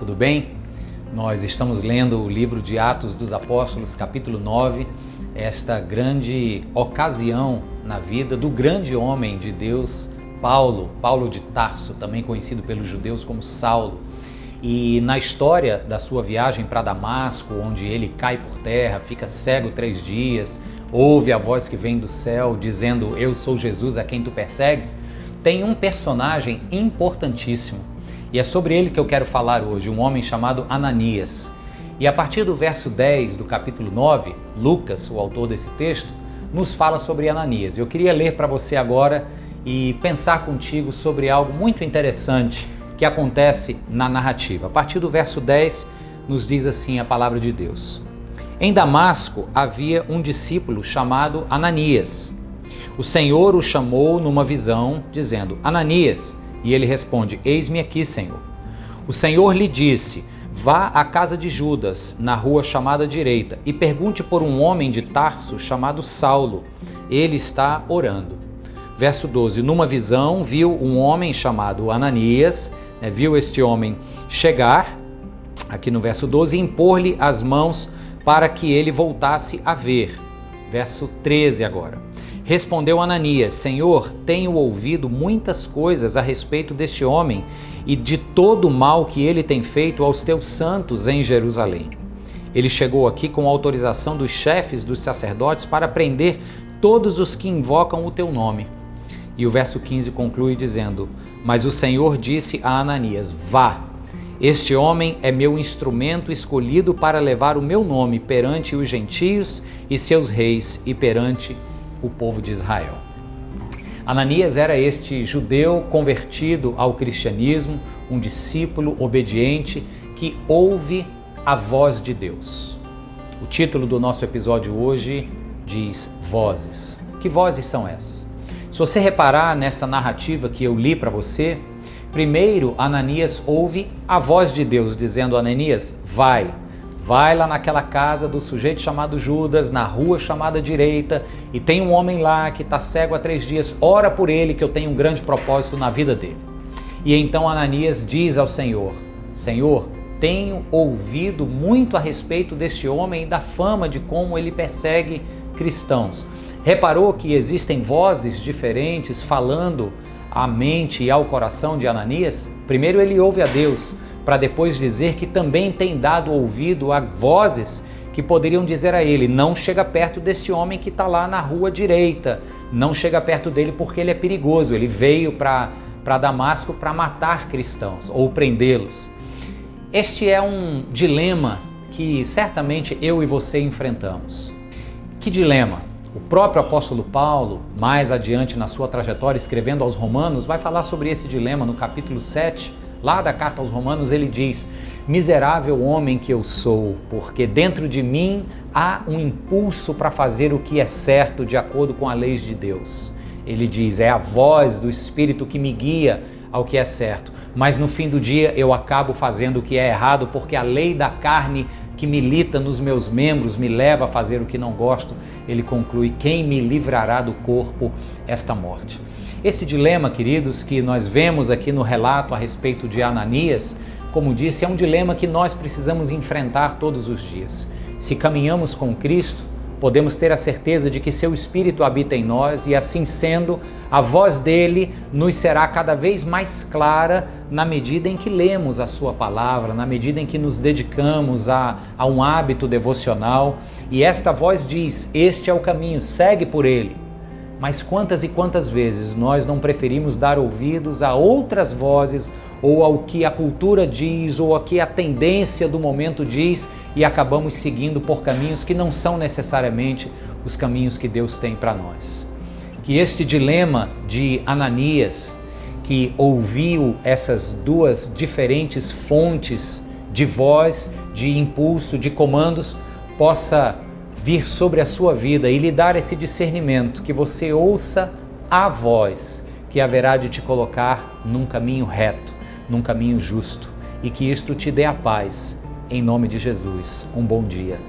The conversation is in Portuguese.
tudo bem? Nós estamos lendo o livro de Atos dos Apóstolos, capítulo 9, esta grande ocasião na vida do grande homem de Deus, Paulo de Tarso, também conhecido pelos judeus como Saulo. E na história da sua viagem para Damasco, onde ele cai por terra, fica cego 3 dias, ouve a voz que vem do céu dizendo: "Eu sou Jesus a quem tu persegues", tem um personagem importantíssimo. E é sobre ele que eu quero falar hoje, um homem chamado Ananias. E a partir do verso 10 do capítulo 9, Lucas, o autor desse texto, nos fala sobre Ananias. Eu queria ler para você agora e pensar contigo sobre algo muito interessante que acontece na narrativa. A partir do verso 10, nos diz assim a palavra de Deus: Em Damasco havia um discípulo chamado Ananias. O Senhor o chamou numa visão, dizendo: Ananias. E ele responde: Eis-me aqui, Senhor. O Senhor lhe disse: Vá à casa de Judas, na rua chamada Direita, e pergunte por um homem de Tarso chamado Saulo. Ele está orando. Verso 12: Numa visão viu um homem chamado Ananias, viu este homem chegar, aqui no verso 12, e impor-lhe as mãos para que ele voltasse a ver. Verso 13 agora. Respondeu Ananias: Senhor, tenho ouvido muitas coisas a respeito deste homem e de todo o mal que ele tem feito aos teus santos em Jerusalém. Ele chegou aqui com autorização dos chefes dos sacerdotes para prender todos os que invocam o teu nome. E o verso 15 conclui dizendo: Mas o Senhor disse a Ananias: Vá, este homem é meu instrumento escolhido para levar o meu nome perante os gentios e seus reis e perante o povo de Israel. Ananias era este judeu convertido ao cristianismo, um discípulo obediente que ouve a voz de Deus. O título do nosso episódio hoje diz Vozes. Que vozes são essas? Se você reparar nesta narrativa que eu li para você, primeiro Ananias ouve a voz de Deus dizendo: Ananias, vai lá naquela casa do sujeito chamado Judas, na rua chamada Direita, e tem um homem lá que está cego há 3 dias, ora por ele que eu tenho um grande propósito na vida dele. E então Ananias diz ao Senhor: Senhor, tenho ouvido muito a respeito deste homem e da fama de como ele persegue cristãos. Reparou que existem vozes diferentes falando à mente e ao coração de Ananias? Primeiro ele ouve a Deus, para depois dizer que também tem dado ouvido a vozes que poderiam dizer a ele: não chega perto desse homem que está lá na rua Direita, não chega perto dele porque ele é perigoso, ele veio para Damasco para matar cristãos ou prendê-los. Este é um dilema que certamente eu e você enfrentamos. Que dilema? O próprio apóstolo Paulo, mais adiante na sua trajetória, escrevendo aos Romanos, vai falar sobre esse dilema no capítulo 7, lá da carta aos Romanos. Ele diz: miserável homem que eu sou, porque dentro de mim há um impulso para fazer o que é certo de acordo com a lei de Deus. Ele diz: é a voz do Espírito que me guia ao que é certo, mas no fim do dia eu acabo fazendo o que é errado, porque a lei da carne que milita nos meus membros me leva a fazer o que não gosto. Ele conclui: quem me livrará do corpo esta morte? Esse dilema, queridos, que nós vemos aqui no relato a respeito de Ananias, como disse, é um dilema que nós precisamos enfrentar todos os dias. Se caminhamos com Cristo, podemos ter a certeza de que seu Espírito habita em nós e, assim sendo, a voz dele nos será cada vez mais clara na medida em que lemos a sua palavra, na medida em que nos dedicamos a um hábito devocional. E esta voz diz: este é o caminho, segue por ele. Mas quantas e quantas vezes nós não preferimos dar ouvidos a outras vozes, ou ao que a cultura diz, ou ao que a tendência do momento diz, e acabamos seguindo por caminhos que não são necessariamente os caminhos que Deus tem para nós. Que este dilema de Ananias, que ouviu essas duas diferentes fontes de voz, de impulso, de comandos, possa vir sobre a sua vida e lhe dar esse discernimento, que você ouça a voz que haverá de te colocar num caminho reto, num caminho justo, e que isto te dê a paz. Em nome de Jesus, um bom dia.